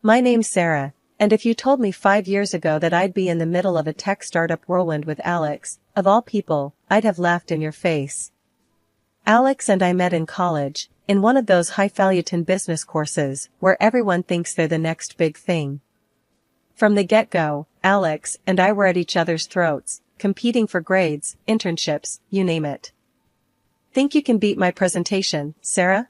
My name's Sarah, and if you told me 5 years ago that I'd be in the middle of a tech startup whirlwind with Alex, of all people, I'd have laughed in your face. Alex and I met in college, in one of those highfalutin business courses where everyone thinks they're the next big thing. From the get-go, Alex and I were at each other's throats, competing for grades, internships, you name it. Think you can beat my presentation, Sarah?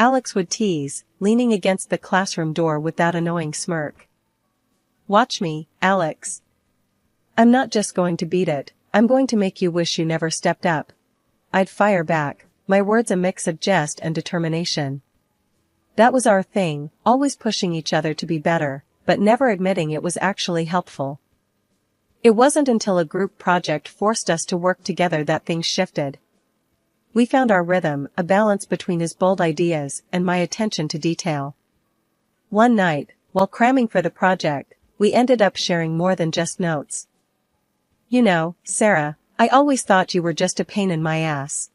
Alex would tease, leaning against the classroom door with that annoying smirk. Watch me, Alex. I'm not just going to beat it, I'm going to make you wish you never stepped up. I'd fire back, my words a mix of jest and determination. That was our thing, always pushing each other to be better, but never admitting it was actually helpful. It wasn't until a group project forced us to work together that things shifted. We found our rhythm, a balance between his bold ideas and my attention to detail. One night, while cramming for the project, we ended up sharing more than just notes. You know, Sarah, I always thought you were just a pain in my ass.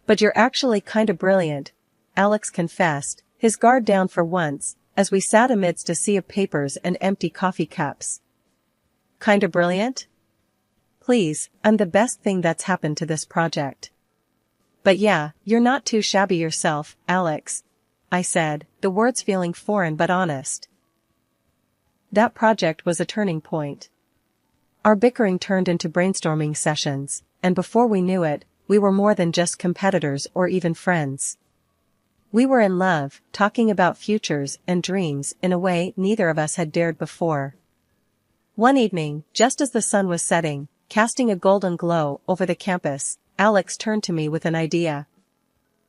But you're actually kinda brilliant, Alex confessed, his guard down for once, as we sat amidst a sea of papers and empty coffee cups. Kinda brilliant? Please, I'm the best thing that's happened to this project. But yeah, you're not too shabby yourself, Alex, I said, the words feeling foreign but honest. That project was a turning point. Our bickering turned into brainstorming sessions, and before we knew it, we were more than just competitors or even friends. We were in love, talking about futures and dreams in a way neither of us had dared before. One evening, just as the sun was setting, casting a golden glow over the campus, Alex turned to me with an idea.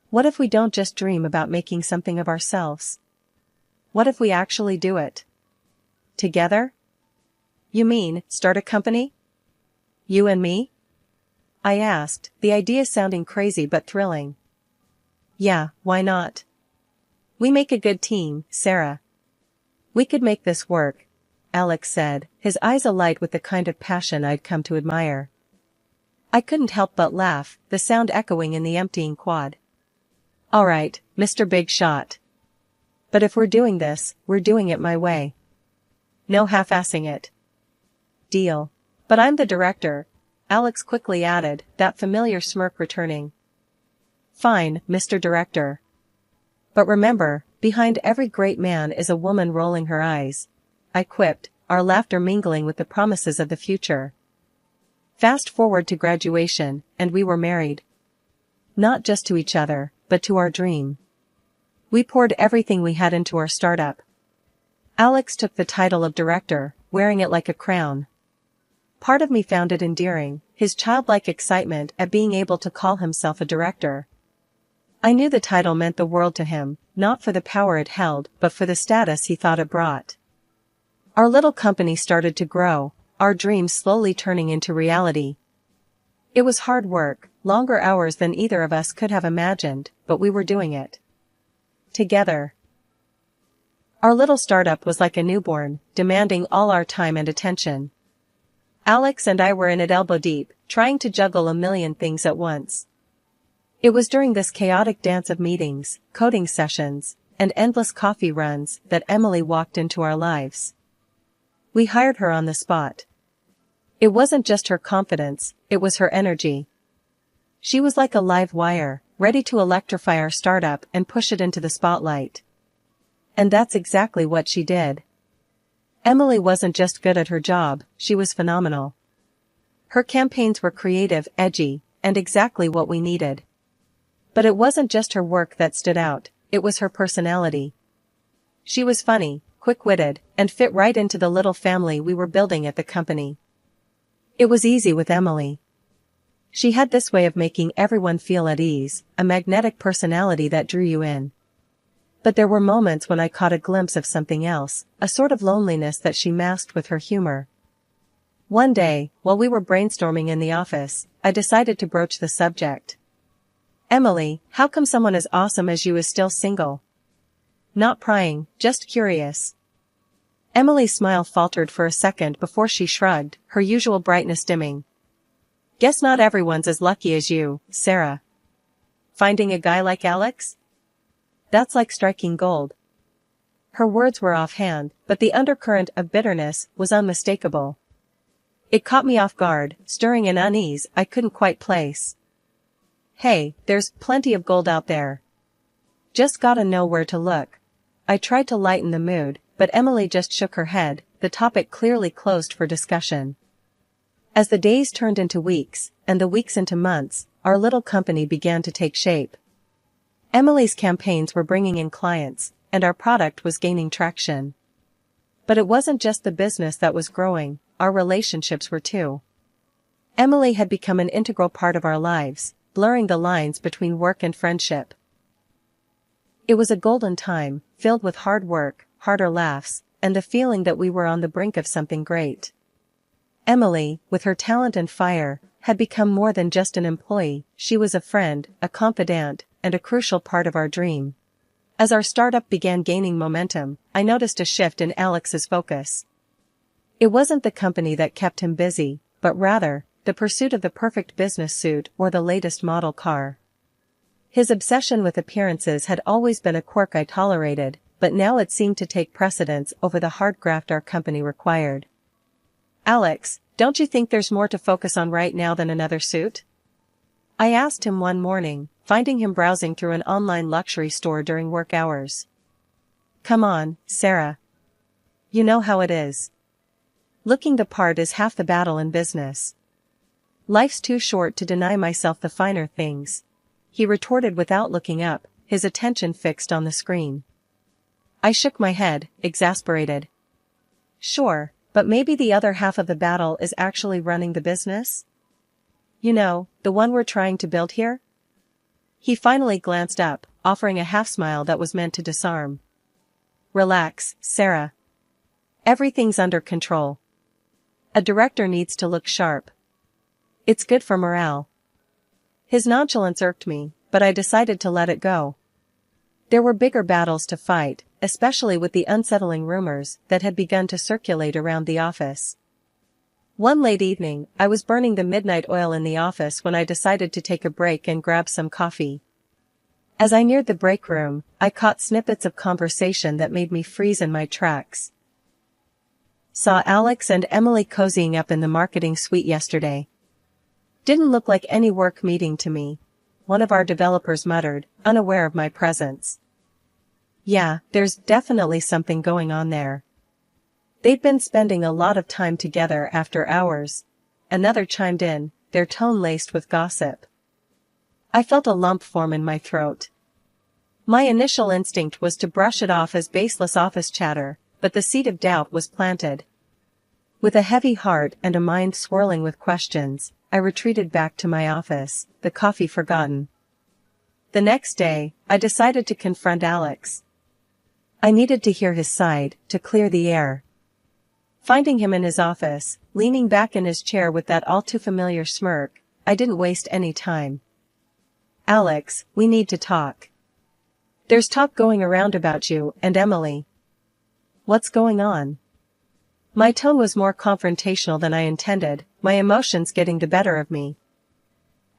What if we don't just dream about making something of ourselves? What if we actually do it? Together? You mean, start a company? You and me? I asked, the idea sounding crazy but thrilling. Yeah, why not? We make a good team, Sarah. We could make this work, Alex said, his eyes alight with the kind of passion I'd come to admire. I couldn't help but laugh, the sound echoing in the emptying quad. All right, Mr. Big Shot. But if we're doing this, we're doing it my way. No half-assing it. Deal. But I'm the director, Alex quickly added, that familiar smirk returning. Fine, Mr. Director. But remember, behind every great man is a woman rolling her eyes, I quipped, our laughter mingling with the promises of the future. Fast forward to graduation, and we were married. Not just to each other, but to our dream. We poured everything we had into our startup. Alex took the title of director, wearing it like a crown. Part of me found it endearing, his childlike excitement at being able to call himself a director. I knew the title meant the world to him, not for the power it held, but for the status he thought it brought. Our little company started to grow, our dreams slowly turning into reality. It was hard work, longer hours than either of us could have imagined, but we were doing it. Together. Our little startup was like a newborn, demanding all our time and attention. Alex and I were in it elbow deep, trying to juggle a million things at once. It was during this chaotic dance of meetings, coding sessions, and endless coffee runs that Emily walked into our lives. We hired her on the spot. It wasn't just her confidence, it was her energy. She was like a live wire, ready to electrify our startup and push it into the spotlight. And that's exactly what she did. Emily wasn't just good at her job, she was phenomenal. Her campaigns were creative, edgy, and exactly what we needed. But it wasn't just her work that stood out, it was her personality. She was funny, quick-witted, and fit right into the little family we were building at the company. It was easy with Emily. She had this way of making everyone feel at ease, a magnetic personality that drew you in. But there were moments when I caught a glimpse of something else, a sort of loneliness that she masked with her humor. One day, while we were brainstorming in the office, I decided to broach the subject. Emily, how come someone as awesome as you is still single? Not prying, just curious. Emily's smile faltered for a second before she shrugged, her usual brightness dimming. Guess not everyone's as lucky as you, Sarah. Finding a guy like Alex? That's like striking gold. Her words were offhand, but the undercurrent of bitterness was unmistakable. It caught me off guard, stirring an unease I couldn't quite place. Hey, there's plenty of gold out there. Just gotta know where to look. I tried to lighten the mood, but Emily just shook her head, the topic clearly closed for discussion. As the days turned into weeks, and the weeks into months, our little company began to take shape. Emily's campaigns were bringing in clients, and our product was gaining traction. But it wasn't just the business that was growing, our relationships were too. Emily had become an integral part of our lives, blurring the lines between work and friendship. It was a golden time, filled with hard work, harder laughs, and the feeling that we were on the brink of something great. Emily, with her talent and fire, had become more than just an employee. She was a friend, a confidant, and a crucial part of our dream. As our startup began gaining momentum, I noticed a shift in Alex's focus. It wasn't the company that kept him busy, but rather, the pursuit of the perfect business suit or the latest model car. His obsession with appearances had always been a quirk I tolerated, but now it seemed to take precedence over the hard graft our company required. "Alex, don't you think there's more to focus on right now than another suit?" I asked him one morning, finding him browsing through an online luxury store during work hours. "Come on, Sarah. You know how it is. Looking the part is half the battle in business. Life's too short to deny myself the finer things," he retorted without looking up, his attention fixed on the screen. I shook my head, exasperated. "Sure, but maybe the other half of the battle is actually running the business? You know, the one we're trying to build here?" He finally glanced up, offering a half-smile that was meant to disarm. "Relax, Sarah. Everything's under control. A director needs to look sharp. It's good for morale." His nonchalance irked me, but I decided to let it go. There were bigger battles to fight, especially with the unsettling rumors that had begun to circulate around the office. One late evening, I was burning the midnight oil in the office when I decided to take a break and grab some coffee. As I neared the break room, I caught snippets of conversation that made me freeze in my tracks. "Saw Alex and Emily cozying up in the marketing suite yesterday. Didn't look like any work meeting to me," one of our developers muttered, unaware of my presence. "Yeah, there's definitely something going on there. They'd been spending a lot of time together after hours," another chimed in, their tone laced with gossip. I felt a lump form in my throat. My initial instinct was to brush it off as baseless office chatter, but the seed of doubt was planted. With a heavy heart and a mind swirling with questions, I retreated back to my office, the coffee forgotten. The next day, I decided to confront Alex. I needed to hear his side, to clear the air. Finding him in his office, leaning back in his chair with that all-too-familiar smirk, I didn't waste any time. "Alex, we need to talk. There's talk going around about you and Emily." "What's going on?" My tone was more confrontational than I intended, my emotions getting the better of me.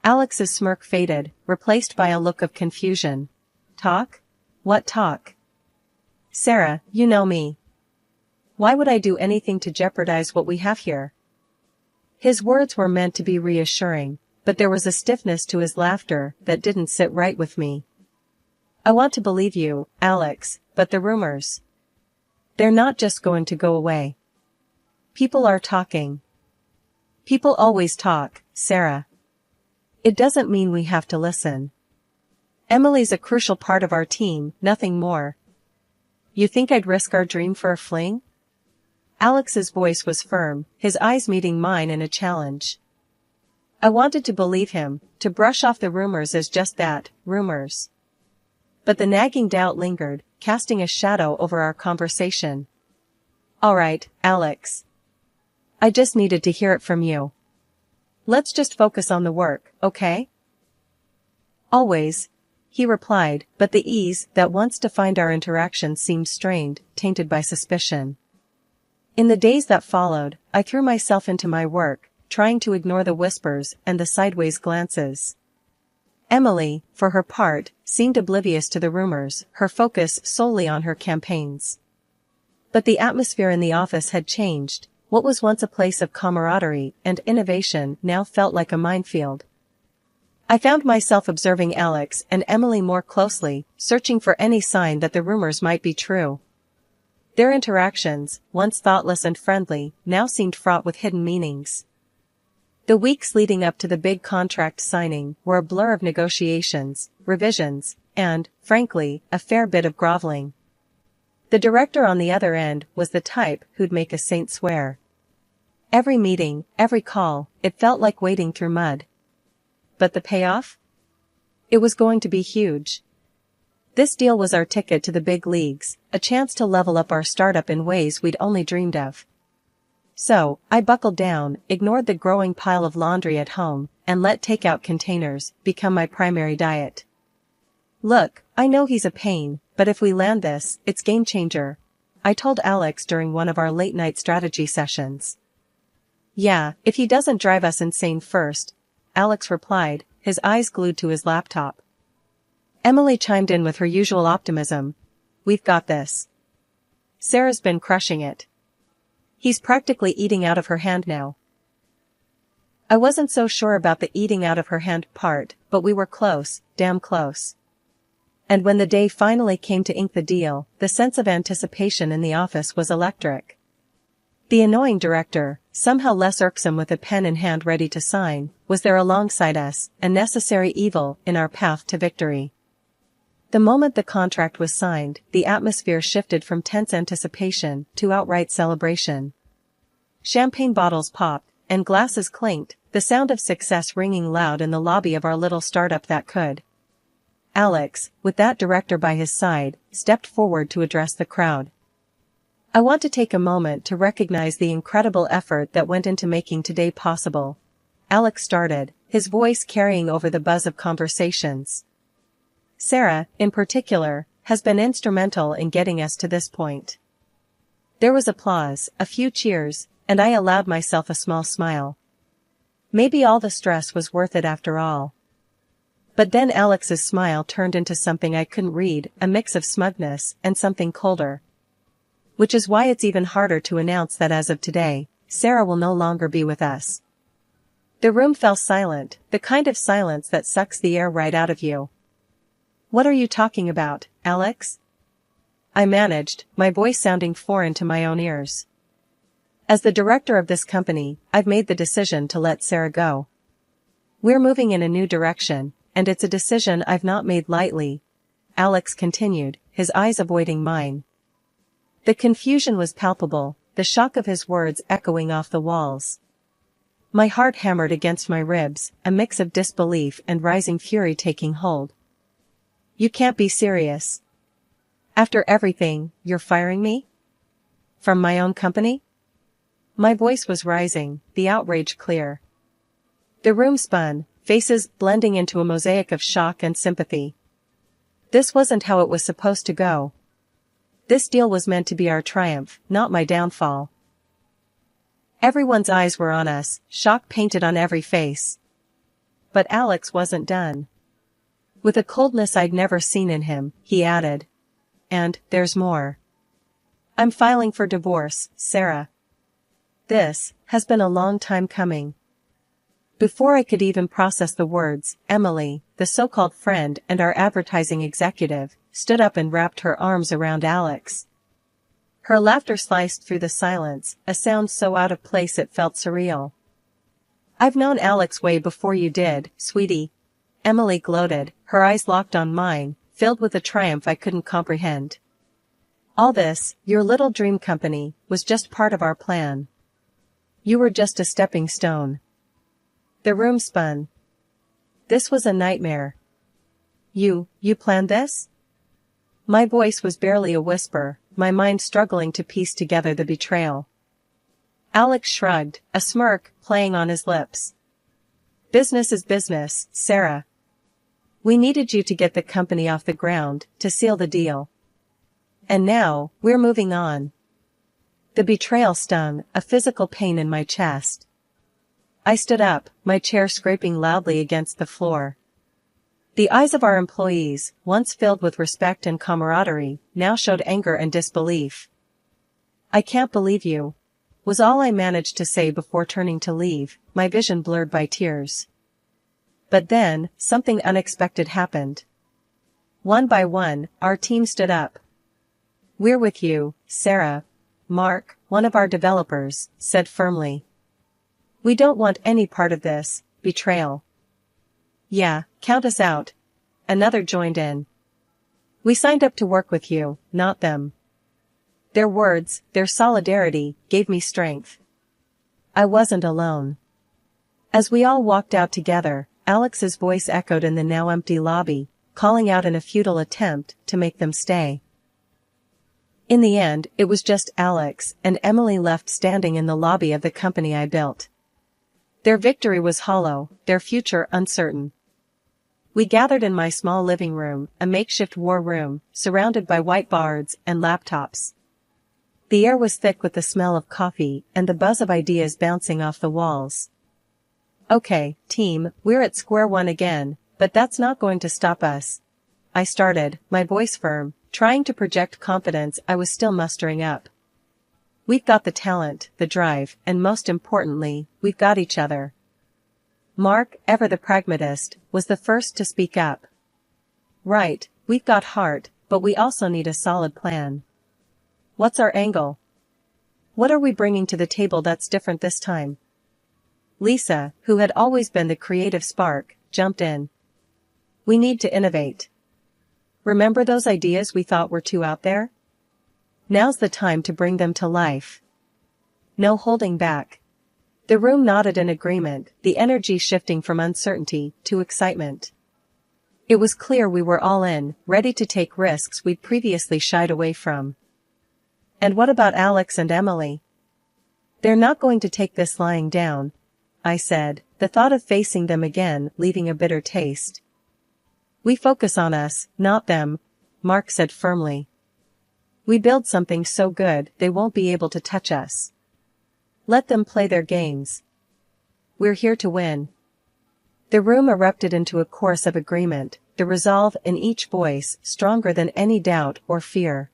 Alex's smirk faded, replaced by a look of confusion. "Talk? What talk?" "Sarah, you know me. Why would I do anything to jeopardize what we have here?" His words were meant to be reassuring, but there was a stiffness to his laughter that didn't sit right with me. "I want to believe you, Alex, but the rumors. They're not just going to go away. People are talking. People always talk, Sarah. It doesn't mean we have to listen. Emily's a crucial part of our team, nothing more. You think I'd risk our dream for a fling?" Alex's voice was firm, his eyes meeting mine in a challenge. I wanted to believe him, to brush off the rumors as just that, rumors. But the nagging doubt lingered, casting a shadow over our conversation. "All right, Alex. I just needed to hear it from you. Let's just focus on the work, okay?" "Always," he replied, but the ease that once defined our interaction seemed strained, tainted by suspicion. In the days that followed, I threw myself into my work, trying to ignore the whispers and the sideways glances. Emily, for her part, seemed oblivious to the rumors, her focus solely on her campaigns. But the atmosphere in the office had changed. What was once a place of camaraderie and innovation now felt like a minefield. I found myself observing Alex and Emily more closely, searching for any sign that the rumors might be true. Their interactions, once thoughtless and friendly, now seemed fraught with hidden meanings. The weeks leading up to the big contract signing were a blur of negotiations, revisions, and, frankly, a fair bit of groveling. The director on the other end was the type who'd make a saint swear. Every meeting, every call, it felt like wading through mud. But the payoff? It was going to be huge. This deal was our ticket to the big leagues, a chance to level up our startup in ways we'd only dreamed of. So, I buckled down, ignored the growing pile of laundry at home, and let takeout containers become my primary diet. Look, I know he's a pain, but if we land this, it's game changer, I told Alex during one of our late-night strategy sessions. Yeah, if he doesn't drive us insane first, Alex replied, his eyes glued to his laptop. Emily chimed in with her usual optimism. We've got this. Sarah's been crushing it. He's practically eating out of her hand now. I wasn't so sure about the eating out of her hand part, but we were close, damn close. And when the day finally came to ink the deal, the sense of anticipation in the office was electric. The annoying director, somehow less irksome with a pen in hand ready to sign, was there alongside us, a necessary evil in our path to victory. The moment the contract was signed, the atmosphere shifted from tense anticipation to outright celebration. Champagne bottles popped, and glasses clinked, the sound of success ringing loud in the lobby of our little startup that could. Alex, with that director by his side, stepped forward to address the crowd. I want to take a moment to recognize the incredible effort that went into making today possible. Alex started, his voice carrying over the buzz of conversations. Sarah, in particular, has been instrumental in getting us to this point. There was applause, a few cheers, and I allowed myself a small smile. Maybe all the stress was worth it after all. But then Alex's smile turned into something I couldn't read, a mix of smugness and something colder. Which is why it's even harder to announce that as of today, Sarah will no longer be with us. The room fell silent, the kind of silence that sucks the air right out of you. What are you talking about, Alex? I managed, my voice sounding foreign to my own ears. As the director of this company, I've made the decision to let Sarah go. We're moving in a new direction, and it's a decision I've not made lightly, Alex continued, his eyes avoiding mine. The confusion was palpable, the shock of his words echoing off the walls. My heart hammered against my ribs, a mix of disbelief and rising fury taking hold. You can't be serious. After everything, you're firing me? From my own company? My voice was rising, the outrage clear. The room spun, faces blending into a mosaic of shock and sympathy. This wasn't how it was supposed to go. This deal was meant to be our triumph, not my downfall. Everyone's eyes were on us, shock painted on every face. But Alex wasn't done. With a coldness I'd never seen in him, he added. And, there's more. I'm filing for divorce, Sarah. This has been a long time coming. Before I could even process the words, Emily, the so-called friend and our advertising executive, stood up and wrapped her arms around Alex. Her laughter sliced through the silence, a sound so out of place it felt surreal. I've known Alex way before you did, sweetie. Emily gloated, her eyes locked on mine, filled with a triumph I couldn't comprehend. All this, your little dream company, was just part of our plan. You were just a stepping stone. The room spun. This was a nightmare. You planned this? My voice was barely a whisper, my mind struggling to piece together the betrayal. Alex shrugged, a smirk playing on his lips. Business is business, Sarah. We needed you to get the company off the ground, to seal the deal. And now, we're moving on. The betrayal stung, a physical pain in my chest. I stood up, my chair scraping loudly against the floor. The eyes of our employees, once filled with respect and camaraderie, now showed anger and disbelief. I can't believe you, was all I managed to say before turning to leave, my vision blurred by tears. But then, something unexpected happened. One by one, our team stood up. "We're with you, Sarah," Mark, one of our developers, said firmly. "We don't want any part of this betrayal." "Yeah, count us out," another joined in. "We signed up to work with you, not them." Their words, their solidarity, gave me strength. I wasn't alone. As we all walked out together, Alex's voice echoed in the now empty lobby, calling out in a futile attempt to make them stay. In the end, it was just Alex and Emily left standing in the lobby of the company I built. Their victory was hollow, their future uncertain. We gathered in my small living room, a makeshift war room, surrounded by whiteboards and laptops. The air was thick with the smell of coffee and the buzz of ideas bouncing off the walls. "Okay, team, we're at square one again, but that's not going to stop us," I started, my voice firm, trying to project confidence I was still mustering up. "We've got the talent, the drive, and most importantly, we've got each other." Mark, ever the pragmatist, was the first to speak up. "Right, we've got heart, but we also need a solid plan. What's our angle? What are we bringing to the table that's different this time?" Lisa, who had always been the creative spark, jumped in. "We need to innovate. Remember those ideas we thought were too out there? Now's the time to bring them to life. No holding back." The room nodded in agreement, the energy shifting from uncertainty to excitement. It was clear we were all in, ready to take risks we'd previously shied away from. "And what about Alex and Emily?" "They're not going to take this lying down," I said, the thought of facing them again leaving a bitter taste. "We focus on us, not them," Mark said firmly. "We build something so good they won't be able to touch us. Let them play their games. We're here to win." The room erupted into a chorus of agreement, the resolve in each voice stronger than any doubt or fear.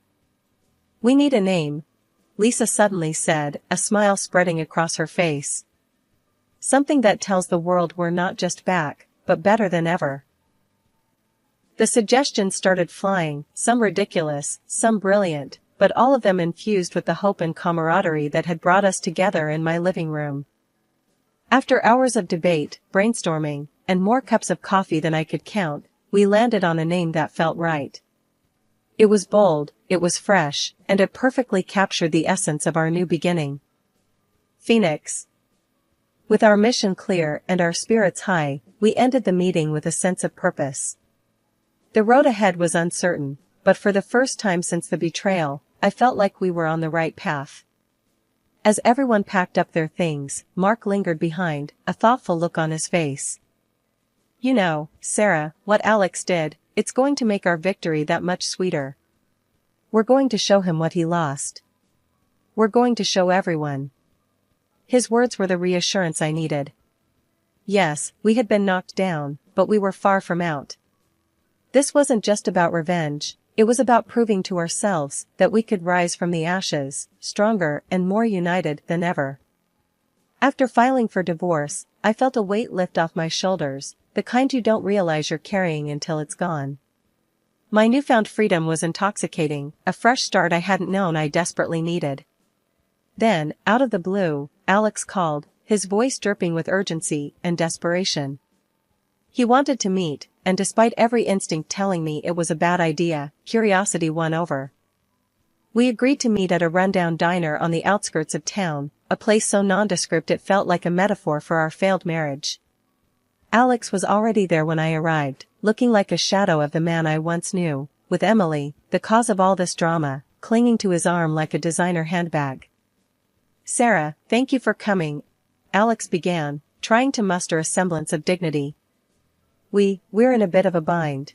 "We need a name," Lisa suddenly said, a smile spreading across her face. "Something that tells the world we're not just back, but better than ever." The suggestions started flying, some ridiculous, some brilliant, but all of them infused with the hope and camaraderie that had brought us together in my living room. After hours of debate, brainstorming, and more cups of coffee than I could count, we landed on a name that felt right. It was bold, it was fresh, and it perfectly captured the essence of our new beginning. Phoenix. With our mission clear and our spirits high, we ended the meeting with a sense of purpose. The road ahead was uncertain, but for the first time since the betrayal, I felt like we were on the right path. As everyone packed up their things, Mark lingered behind, a thoughtful look on his face. "You know, Sarah, what Alex did, it's going to make our victory that much sweeter. We're going to show him what he lost. We're going to show everyone." His words were the reassurance I needed. Yes, we had been knocked down, but we were far from out. This wasn't just about revenge, it was about proving to ourselves that we could rise from the ashes, stronger and more united than ever. After filing for divorce, I felt a weight lift off my shoulders, the kind you don't realize you're carrying until it's gone. My newfound freedom was intoxicating, a fresh start I hadn't known I desperately needed. Then, out of the blue, Alex called, his voice dripping with urgency and desperation. He wanted to meet, and despite every instinct telling me it was a bad idea, curiosity won over. We agreed to meet at a rundown diner on the outskirts of town, a place so nondescript it felt like a metaphor for our failed marriage. Alex was already there when I arrived, looking like a shadow of the man I once knew, with Emily, the cause of all this drama, clinging to his arm like a designer handbag. "Sarah, thank you for coming," Alex began, trying to muster a semblance of dignity. We're in a bit of a bind."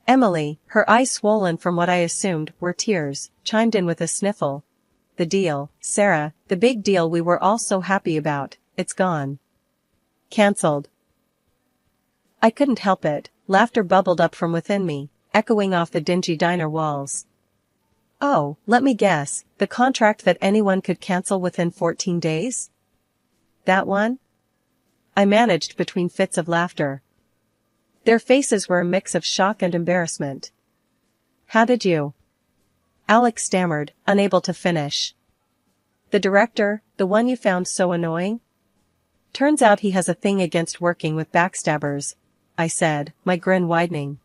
Emily, her eyes swollen from what I assumed were tears, chimed in with a sniffle. "The deal, Sarah, the big deal we were all so happy about, it's gone. Cancelled." I couldn't help it, laughter bubbled up from within me, echoing off the dingy diner walls. Oh, let me guess, the contract that anyone could cancel within 14 days? That one? I managed between fits of laughter. Their faces were a mix of shock and embarrassment. How did you? Alex stammered, unable to finish. The director, the one you found so annoying? Turns out he has a thing against working with backstabbers, I said, my grin widening.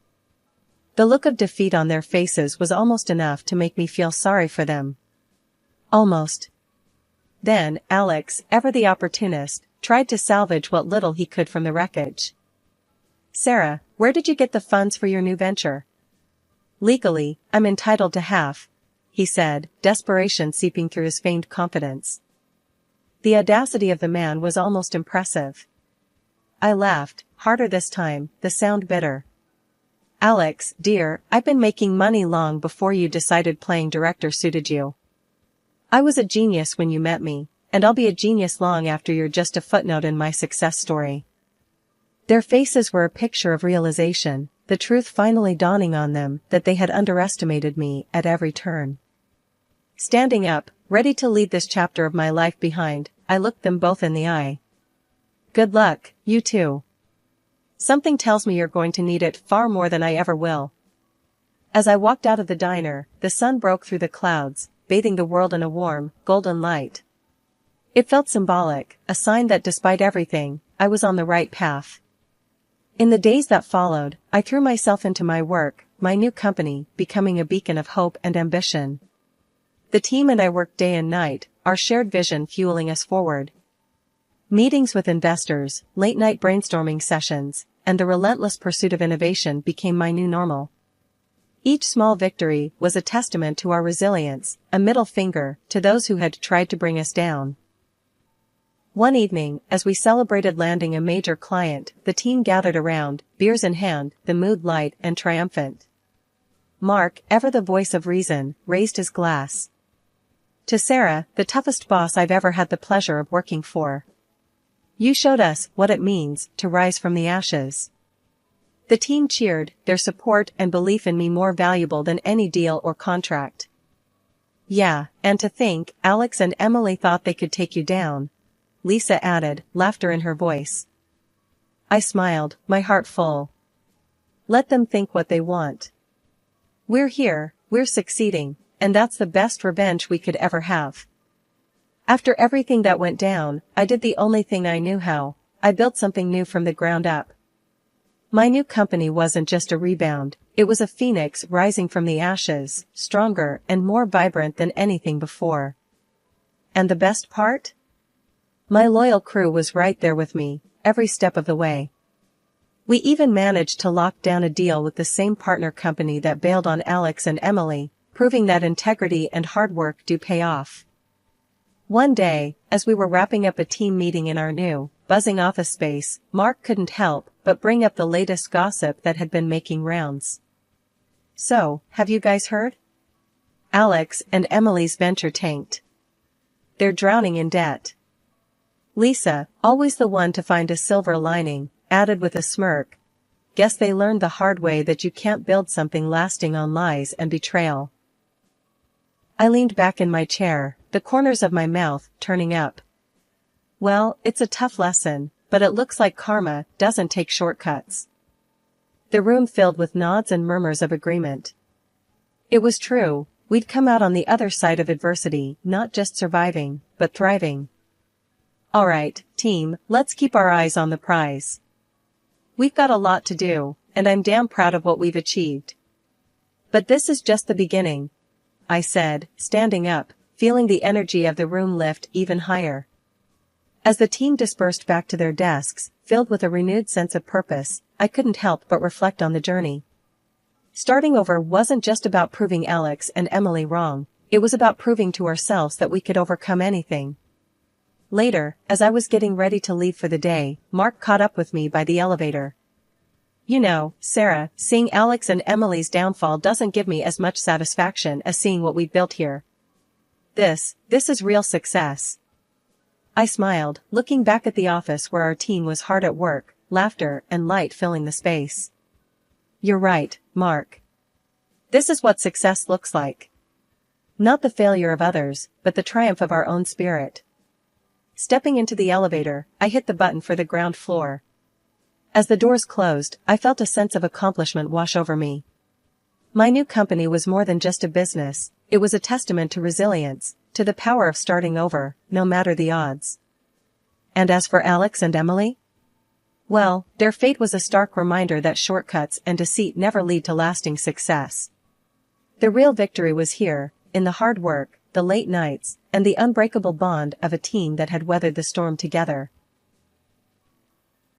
The look of defeat on their faces was almost enough to make me feel sorry for them. Almost. Then, Alex, ever the opportunist, tried to salvage what little he could from the wreckage. Sarah, where did you get the funds for your new venture? Legally, I'm entitled to half, he said, desperation seeping through his feigned confidence. The audacity of the man was almost impressive. I laughed, harder this time, the sound bitter. Alex, dear, I've been making money long before you decided playing director suited you. I was a genius when you met me, and I'll be a genius long after you're just a footnote in my success story. Their faces were a picture of realization, the truth finally dawning on them that they had underestimated me at every turn. Standing up, ready to leave this chapter of my life behind, I looked them both in the eye. Good luck, you too. Something tells me you're going to need it far more than I ever will. As I walked out of the diner, the sun broke through the clouds, bathing the world in a warm, golden light. It felt symbolic, a sign that despite everything, I was on the right path. In the days that followed, I threw myself into my work, my new company, becoming a beacon of hope and ambition. The team and I worked day and night, our shared vision fueling us forward. Meetings with investors, late-night brainstorming sessions, and the relentless pursuit of innovation became my new normal. Each small victory was a testament to our resilience, a middle finger to those who had tried to bring us down. One evening, as we celebrated landing a major client, the team gathered around, beers in hand, the mood light and triumphant. Mark, ever the voice of reason, raised his glass. To Sarah, the toughest boss I've ever had the pleasure of working for. You showed us what it means to rise from the ashes. The team cheered, their support and belief in me more valuable than any deal or contract. Yeah, and to think, Alex and Emily thought they could take you down, Lisa added, laughter in her voice. I smiled, my heart full. Let them think what they want. We're here, we're succeeding, and that's the best revenge we could ever have. After everything that went down, I did the only thing I knew how. I built something new from the ground up. My new company wasn't just a rebound, it was a phoenix rising from the ashes, stronger and more vibrant than anything before. And the best part? My loyal crew was right there with me, every step of the way. We even managed to lock down a deal with the same partner company that bailed on Alex and Emily, proving that integrity and hard work do pay off. One day, as we were wrapping up a team meeting in our new, buzzing office space, Mark couldn't help but bring up the latest gossip that had been making rounds. So, have you guys heard? Alex and Emily's venture tanked. They're drowning in debt. Lisa, always the one to find a silver lining, added with a smirk. Guess they learned the hard way that you can't build something lasting on lies and betrayal. I leaned back in my chair, the corners of my mouth turning up. Well, it's a tough lesson, but it looks like karma doesn't take shortcuts. The room filled with nods and murmurs of agreement. It was true, we'd come out on the other side of adversity, not just surviving, but thriving. All right, team, let's keep our eyes on the prize. We've got a lot to do, and I'm damn proud of what we've achieved. But this is just the beginning, I said, standing up, feeling the energy of the room lift even higher. As the team dispersed back to their desks, filled with a renewed sense of purpose, I couldn't help but reflect on the journey. Starting over wasn't just about proving Alex and Emily wrong, it was about proving to ourselves that we could overcome anything. Later, as I was getting ready to leave for the day, Mark caught up with me by the elevator. You know, Sarah, seeing Alex and Emily's downfall doesn't give me as much satisfaction as seeing what we've built here. This is real success. I smiled, looking back at the office where our team was hard at work, laughter and light filling the space. You're right, Mark. This is what success looks like. Not the failure of others, but the triumph of our own spirit. Stepping into the elevator, I hit the button for the ground floor. As the doors closed, I felt a sense of accomplishment wash over me. My new company was more than just a business, it was a testament to resilience, to the power of starting over, no matter the odds. And as for Alex and Emily? Well, their fate was a stark reminder that shortcuts and deceit never lead to lasting success. The real victory was here, in the hard work, the late nights, and the unbreakable bond of a team that had weathered the storm together.